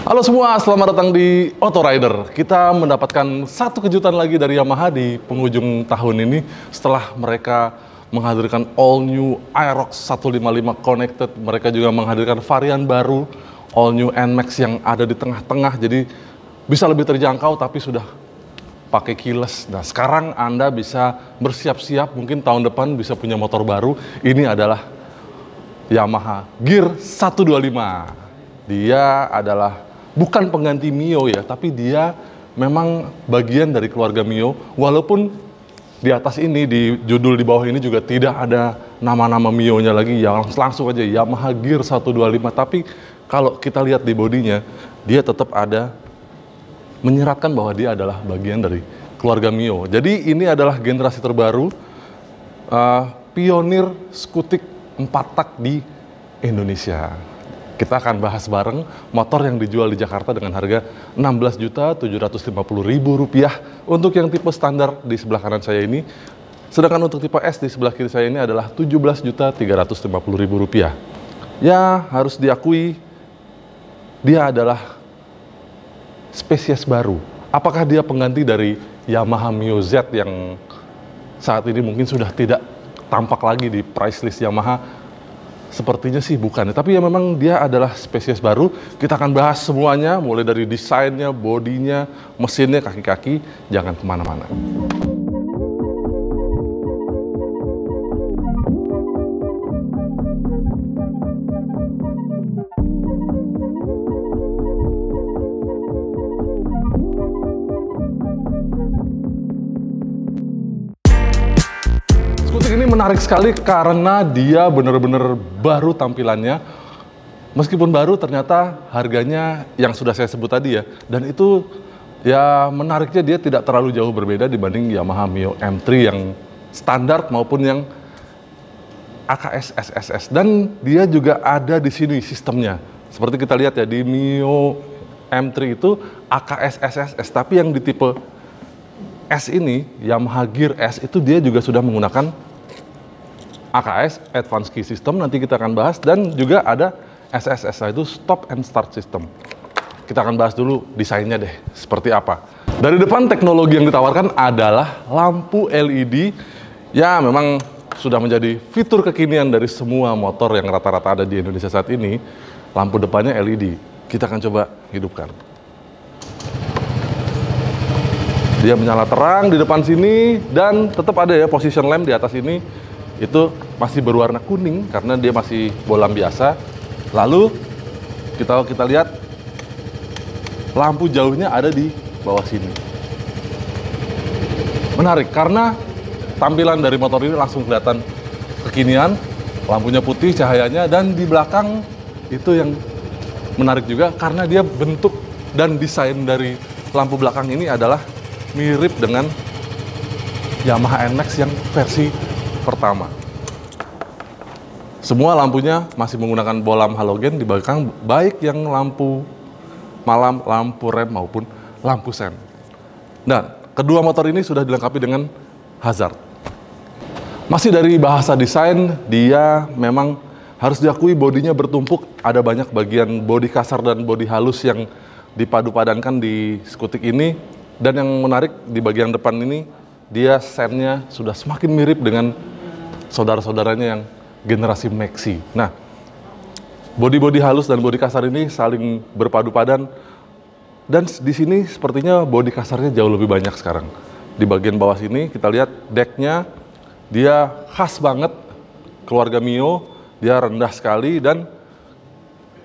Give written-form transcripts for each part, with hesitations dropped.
Halo semua, selamat datang di Auto Rider. Kita mendapatkan satu kejutan lagi dari Yamaha di penghujung tahun ini setelah mereka menghadirkan all new Aerox 155 Connected. Mereka juga menghadirkan varian baru all new NMAX yang ada di tengah-tengah, jadi bisa lebih terjangkau tapi sudah pakai keyless. Nah, sekarang Anda bisa bersiap-siap, mungkin tahun depan bisa punya motor baru. Ini adalah Yamaha Gear 125. Dia adalah bukan pengganti Mio ya, tapi dia memang bagian dari keluarga Mio. Walaupun di atas ini, di judul di bawah ini juga tidak ada nama-nama Mio-nya lagi, ya langsung aja Yamaha Gear 125. Tapi kalau kita lihat di bodinya, dia tetap ada menyeratkan bahwa dia adalah bagian dari keluarga Mio. Jadi ini adalah generasi terbaru, pionir skutik 4 tak di Indonesia. Kita akan bahas bareng motor yang dijual di Jakarta dengan harga Rp16.750.000 untuk yang tipe standar di sebelah kanan saya ini. Sedangkan untuk tipe S di sebelah kiri saya ini adalah Rp17.350.000. Ya, harus diakui dia adalah spesies baru. Apakah dia pengganti dari Yamaha Mio Z yang saat ini mungkin sudah tidak tampak lagi di price list Yamaha? Sepertinya sih bukan, tapi ya memang dia adalah spesies baru. Kita akan bahas semuanya, mulai dari desainnya, bodinya, mesinnya, kaki-kaki. Jangan kemana-mana. Skutik ini menarik sekali karena dia benar-benar baru tampilannya. Meskipun baru, ternyata harganya yang sudah saya sebut tadi ya. Dan itu ya menariknya, dia tidak terlalu jauh berbeda dibanding Yamaha Mio M3 yang standar maupun yang AKS SSS. Dan dia juga ada di sini sistemnya. Seperti kita lihat ya, di Mio M3 itu AKS SSS, tapi yang di tipe S ini, Yamaha Gear S, itu dia juga sudah menggunakan AKS, Advanced Key System, nanti kita akan bahas, dan juga ada SSS, itu Stop and Start System. Kita akan bahas dulu desainnya deh, seperti apa. Dari depan, teknologi yang ditawarkan adalah lampu LED, ya memang sudah menjadi fitur kekinian dari semua motor yang rata-rata ada di Indonesia saat ini. Lampu depannya LED, kita akan coba hidupkan. Dia menyala terang di depan sini, dan tetap ada ya position lamp di atas ini. Itu masih berwarna kuning karena dia masih bolam biasa. Lalu kita lihat lampu jauhnya ada di bawah sini. Menarik karena tampilan dari motor ini langsung kelihatan kekinian. Lampunya putih cahayanya, dan di belakang itu yang menarik juga karena dia bentuk dan desain dari lampu belakang ini adalah mirip dengan Yamaha NMAX yang versi pertama. Semua lampunya masih menggunakan bolam halogen di belakang, baik yang lampu malam, lampu rem maupun lampu sen. Nah, kedua motor ini sudah dilengkapi dengan hazard. Masih dari bahasa desain, dia memang harus diakui bodinya bertumpuk, ada banyak bagian bodi kasar dan bodi halus yang dipadu-padankan di skutik ini. Dan yang menarik di bagian depan ini, dia sennya sudah semakin mirip dengan saudara-saudaranya yang generasi Maxi. Nah, bodi-bodi halus dan bodi kasar ini saling berpadu padan. Dan di sini sepertinya bodi kasarnya jauh lebih banyak sekarang. Di bagian bawah sini kita lihat decknya, dia khas banget keluarga Mio, dia rendah sekali. Dan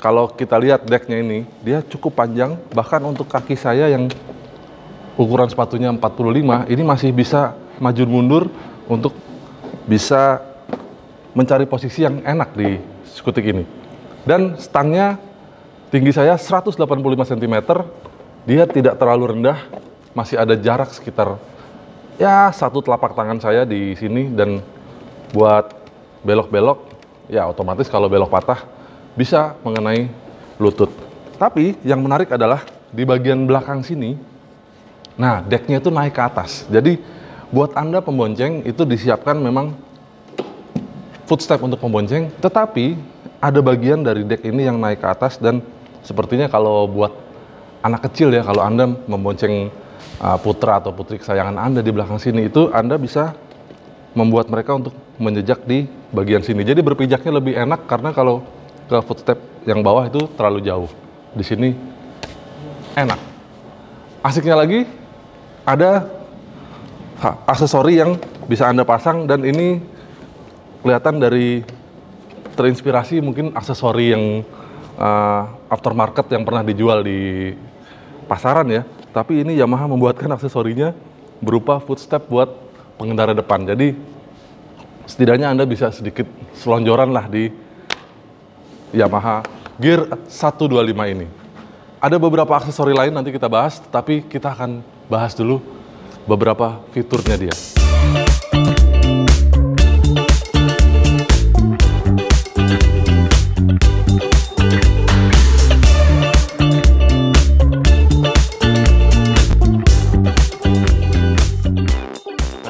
kalau kita lihat decknya ini, dia cukup panjang, bahkan untuk kaki saya yang ukuran sepatunya 45, ini masih bisa maju mundur untuk bisa mencari posisi yang enak di skutik ini. Dan stangnya tinggi saya 185 cm, dia tidak terlalu rendah, masih ada jarak sekitar ya satu telapak tangan saya di sini, dan buat belok-belok ya otomatis kalau belok patah bisa mengenai lutut. Tapi yang menarik adalah di bagian belakang sini. Nah, decknya itu naik ke atas. Jadi, buat Anda pembonceng itu disiapkan memang footstep untuk pembonceng, tetapi ada bagian dari deck ini yang naik ke atas, dan sepertinya kalau buat anak kecil ya, kalau Anda membonceng putra atau putri kesayangan Anda di belakang sini, itu Anda bisa membuat mereka untuk menjejak di bagian sini. Jadi berpijaknya lebih enak karena kalau ke footstep yang bawah itu terlalu jauh. Di sini enak. Asiknya lagi ada aksesori yang bisa Anda pasang, dan ini kelihatan dari terinspirasi mungkin aksesori yang aftermarket yang pernah dijual di pasaran ya. Tapi ini Yamaha membuatkan aksesorinya berupa footstep buat pengendara depan. Jadi setidaknya Anda bisa sedikit selonjoran lah di Yamaha Gear 125 ini. Ada beberapa aksesori lain nanti kita bahas, tapi kita akan bahas dulu beberapa fiturnya dia.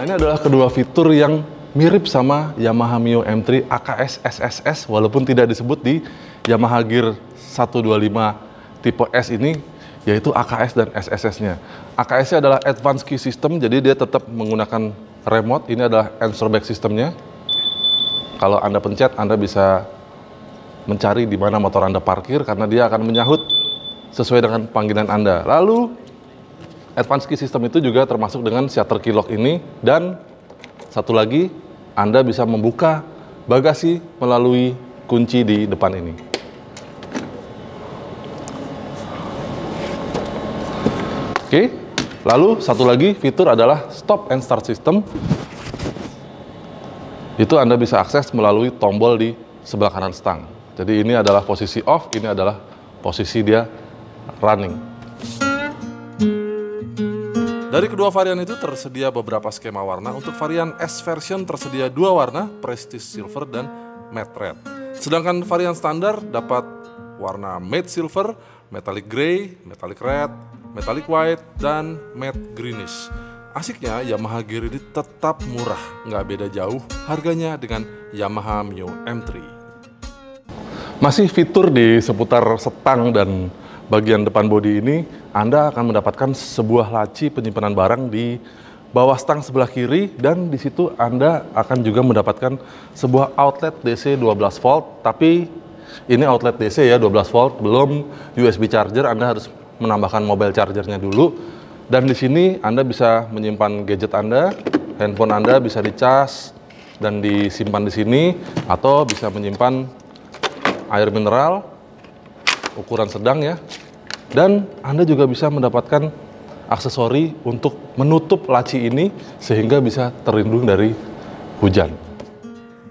Ini adalah kedua fitur yang mirip sama Yamaha Mio M3 AKS SSS, walaupun tidak disebut di Yamaha Gear 125 tipe S ini, yaitu AKS dan SSS-nya. AKS-nya adalah Advanced Key System, jadi dia tetap menggunakan remote. Ini adalah answer back sistemnya. Kalau Anda pencet, Anda bisa mencari di mana motor Anda parkir, karena dia akan menyahut sesuai dengan panggilan Anda. Lalu Advanced Key System itu juga termasuk dengan shutter key lock ini, dan satu lagi, Anda bisa membuka bagasi melalui kunci di depan ini. Oke, lalu satu lagi fitur adalah Stop and Start System. Itu Anda bisa akses melalui tombol di sebelah kanan stang. Jadi ini adalah posisi off, ini adalah posisi dia running. Dari kedua varian itu tersedia beberapa skema warna. Untuk varian S version tersedia dua warna, Prestige Silver dan Matte Red. Sedangkan varian standar dapat warna Matte Silver, Metallic Grey, Metallic Red, Metallic White, dan Matte Greenish. Asiknya Yamaha Gear ini tetap murah, nggak beda jauh harganya dengan Yamaha Mio M3. Masih fitur di seputar setang dan bagian depan bodi ini, Anda akan mendapatkan sebuah laci penyimpanan barang di bawah stang sebelah kiri, dan di situ Anda akan juga mendapatkan sebuah outlet DC 12 volt, tapi ini outlet DC ya, 12 volt, belum USB charger. Anda harus menambahkan mobile chargernya dulu. Dan di sini Anda bisa menyimpan gadget Anda, handphone Anda bisa dicas dan disimpan di sini, atau bisa menyimpan air mineral ukuran sedang ya. Dan Anda juga bisa mendapatkan aksesori untuk menutup laci ini sehingga bisa terlindung dari hujan.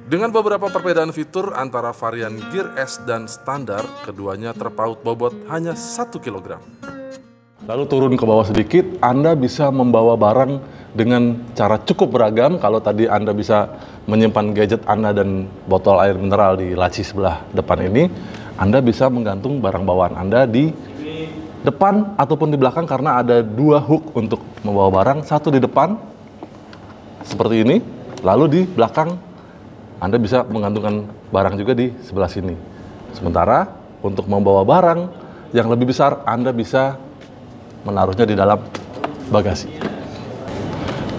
Dengan beberapa perbedaan fitur antara varian Gear S dan standar, keduanya terpaut bobot hanya 1 kg. Lalu turun ke bawah sedikit, Anda bisa membawa barang dengan cara cukup beragam. Kalau tadi Anda bisa menyimpan gadget Anda dan botol air mineral di laci sebelah depan ini, Anda bisa menggantung barang bawaan Anda di depan ataupun di belakang, karena ada dua hook untuk membawa barang, satu di depan seperti ini, lalu di belakang Anda bisa menggantungkan barang juga di sebelah sini. Sementara untuk membawa barang yang lebih besar, Anda bisa menaruhnya di dalam bagasi.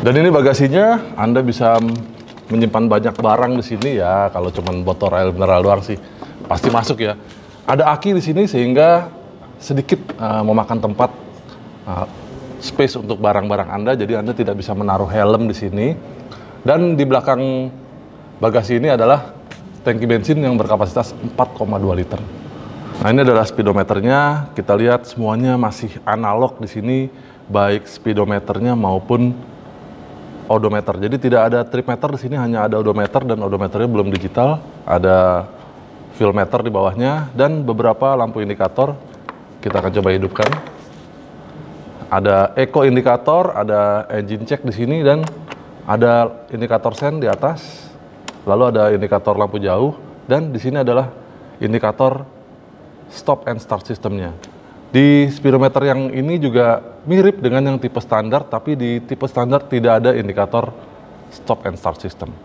Dan ini bagasinya, Anda bisa menyimpan banyak barang di sini ya. Kalau cuma botol air mineral doang sih pasti masuk ya. Ada aki di sini sehingga sedikit memakan tempat space untuk barang-barang Anda, jadi Anda tidak bisa menaruh helm di sini. Dan di belakang bagasi ini adalah tangki bensin yang berkapasitas 4,2 liter. Nah, ini adalah speedometernya. Kita lihat semuanya masih analog di sini, baik speedometernya maupun odometer. Jadi tidak ada trip meter di sini, hanya ada odometer, dan odometernya belum digital. Ada fuel meter di bawahnya dan beberapa lampu indikator. Kita akan coba hidupkan. Ada eco indikator, ada engine check di sini, dan ada indikator sen di atas. Lalu ada indikator lampu jauh, dan di sini adalah indikator stop and start sistemnya. Di speedometer yang ini juga mirip dengan yang tipe standar, tapi di tipe standar tidak ada indikator stop and start system.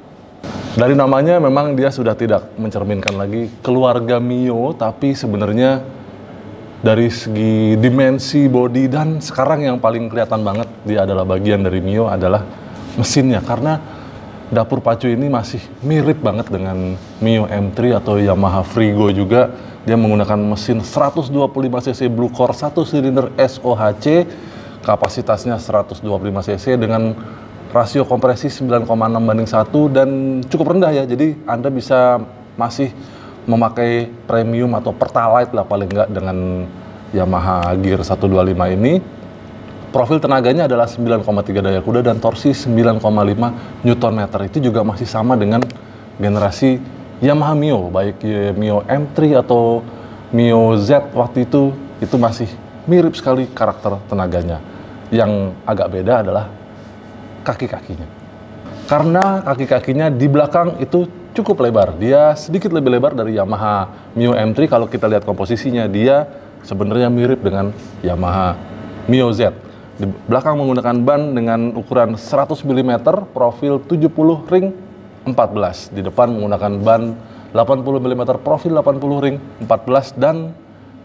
Dari namanya memang dia sudah tidak mencerminkan lagi keluarga Mio, tapi sebenarnya dari segi dimensi, bodi, dan sekarang yang paling kelihatan banget dia adalah bagian dari Mio adalah mesinnya, karena dapur pacu ini masih mirip banget dengan Mio M3 atau Yamaha Frigo juga. Dia menggunakan mesin 125 cc Blue Core 1 silinder SOHC, kapasitasnya 125 cc dengan rasio kompresi 9,6:1 dan cukup rendah ya. Jadi Anda bisa masih memakai premium atau pertalite lah paling enggak dengan Yamaha Gear 125 ini. Profil tenaganya adalah 9,3 daya kuda dan torsi 9,5 Nm. Itu juga masih sama dengan generasi Yamaha Mio, baik Mio M3 atau Mio Z waktu itu masih mirip sekali karakter tenaganya. Yang agak beda adalah kaki-kakinya. Karena kaki-kakinya di belakang itu cukup lebar. Dia sedikit lebih lebar dari Yamaha Mio M3. Kalau kita lihat komposisinya, dia sebenarnya mirip dengan Yamaha Mio Z. Di belakang menggunakan ban dengan ukuran 100 mm, profil 70 ring 14. Di depan menggunakan ban 80 mm, profil 80 ring 14, dan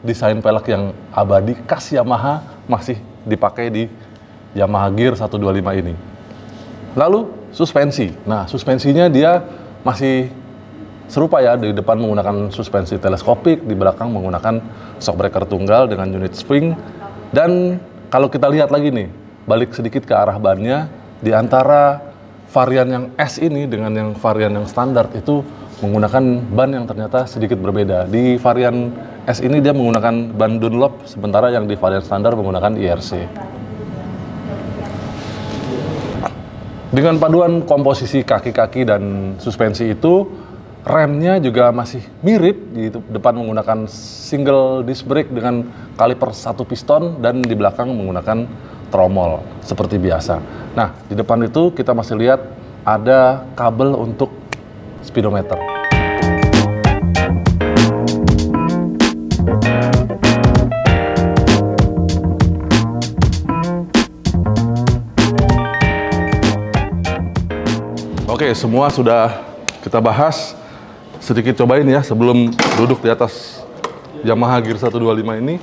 desain pelek yang abadi khas Yamaha masih dipakai di Yamaha Gear 125 ini. Lalu suspensi. Nah, suspensinya dia masih serupa ya, di depan menggunakan suspensi teleskopik, di belakang menggunakan shockbreaker tunggal dengan unit spring. Dan kalau kita lihat lagi nih, balik sedikit ke arah bannya, di antara varian yang S ini dengan yang varian yang standar itu menggunakan ban yang ternyata sedikit berbeda. Di varian S ini dia menggunakan ban Dunlop, sementara yang di varian standar menggunakan IRC. Dengan paduan komposisi kaki-kaki dan suspensi itu, remnya juga masih mirip. Di depan menggunakan single disc brake dengan kaliper 1 piston, dan di belakang menggunakan tromol seperti biasa. Nah, di depan itu kita masih lihat ada kabel untuk speedometer. Oke, semua sudah kita bahas. Sedikit cobain ya sebelum duduk di atas Yamaha Gear 125 ini.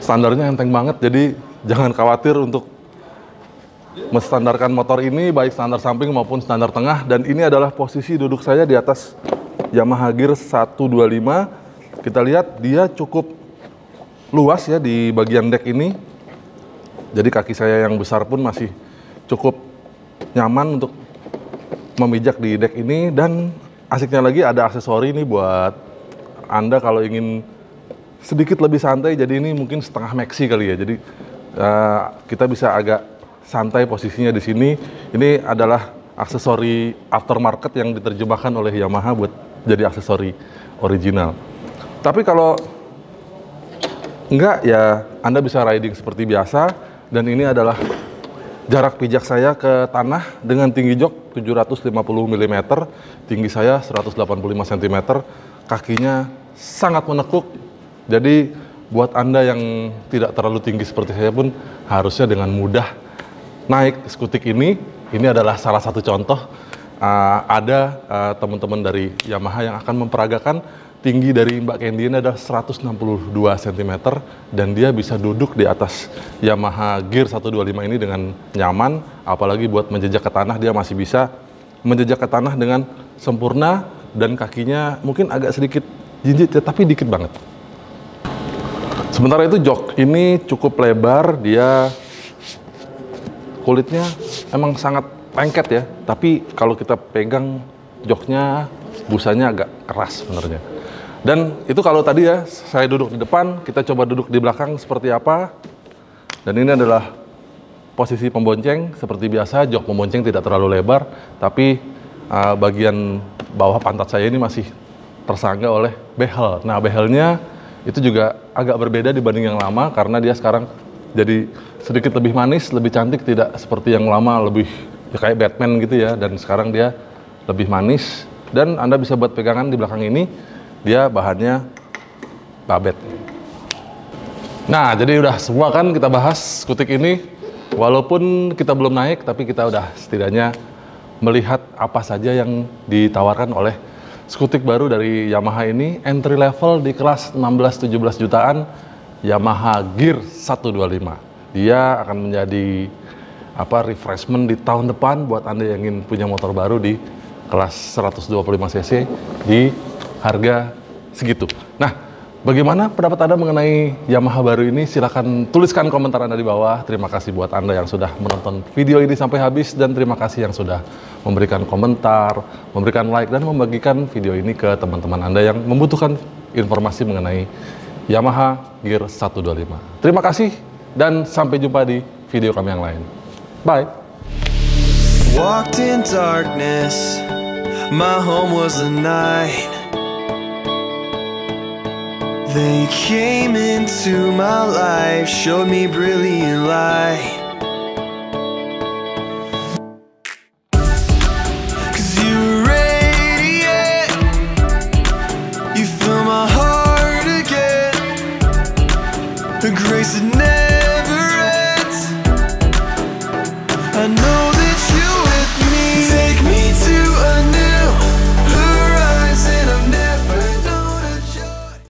Standarnya enteng banget, jadi jangan khawatir untuk menstandarkan motor ini, baik standar samping maupun standar tengah. Dan ini adalah posisi duduk saya di atas Yamaha Gear 125. Kita lihat dia cukup luas ya di bagian deck ini. Jadi kaki saya yang besar pun masih cukup nyaman untuk memijak di deck ini. Dan asiknya lagi ada aksesori nih buat Anda kalau ingin sedikit lebih santai. Jadi ini mungkin setengah maxi kali ya. Jadi kita bisa agak santai posisinya di sini. Ini adalah aksesori aftermarket yang diterjemahkan oleh Yamaha buat jadi aksesori original. Tapi kalau enggak ya Anda bisa riding seperti biasa. Dan ini adalah jarak pijak saya ke tanah dengan tinggi jok 750 mm, tinggi saya 185 cm, kakinya sangat menekuk. Jadi buat Anda yang tidak terlalu tinggi seperti saya pun harusnya dengan mudah naik skutik ini. Ini adalah salah satu contoh. Ada teman-teman dari Yamaha yang akan memperagakan. Tinggi dari Mbak Candy ini adalah 162 cm dan dia bisa duduk di atas Yamaha Gear 125 ini dengan nyaman. Apalagi buat menjejak ke tanah, dia masih bisa menjejak ke tanah dengan sempurna, dan kakinya mungkin agak sedikit jinjit ya, tapi dikit banget. Sementara itu jok ini cukup lebar, dia kulitnya emang sangat lengket ya, tapi kalau kita pegang joknya, busanya agak keras sebenarnya. Dan itu kalau tadi ya saya duduk di depan, kita coba duduk di belakang seperti apa. Dan ini adalah posisi pembonceng. Seperti biasa, jok pembonceng tidak terlalu lebar, tapi bagian bawah pantat saya ini masih tersangga oleh behel. Nah, behelnya itu juga agak berbeda dibanding yang lama, karena dia sekarang jadi sedikit lebih manis, lebih cantik, tidak seperti yang lama lebih ya kayak Batman gitu ya. Dan sekarang dia lebih manis, dan Anda bisa buat pegangan di belakang ini. Dia bahannya babet. Nah, jadi udah semua kan kita bahas skutik ini. Walaupun kita belum naik, tapi kita udah setidaknya melihat apa saja yang ditawarkan oleh skutik baru dari Yamaha ini, entry level di kelas 16-17 jutaan, Yamaha Gear 125. Dia akan menjadi refreshment di tahun depan buat Anda yang ingin punya motor baru di kelas 125 cc di harga segitu. Nah, bagaimana pendapat Anda mengenai Yamaha baru ini? Silahkan tuliskan komentar Anda di bawah. Terima kasih buat Anda yang sudah menonton video ini sampai habis, dan terima kasih yang sudah memberikan komentar, memberikan like, dan membagikan video ini ke teman-teman Anda yang membutuhkan informasi mengenai Yamaha Gear 125. Terima kasih dan sampai jumpa di video kami yang lain. Bye. Walked in darkness, my home was a night. They came into my life, showed me brilliant light. 'Cause you radiate, you fill my heart again, a grace that never ends. I know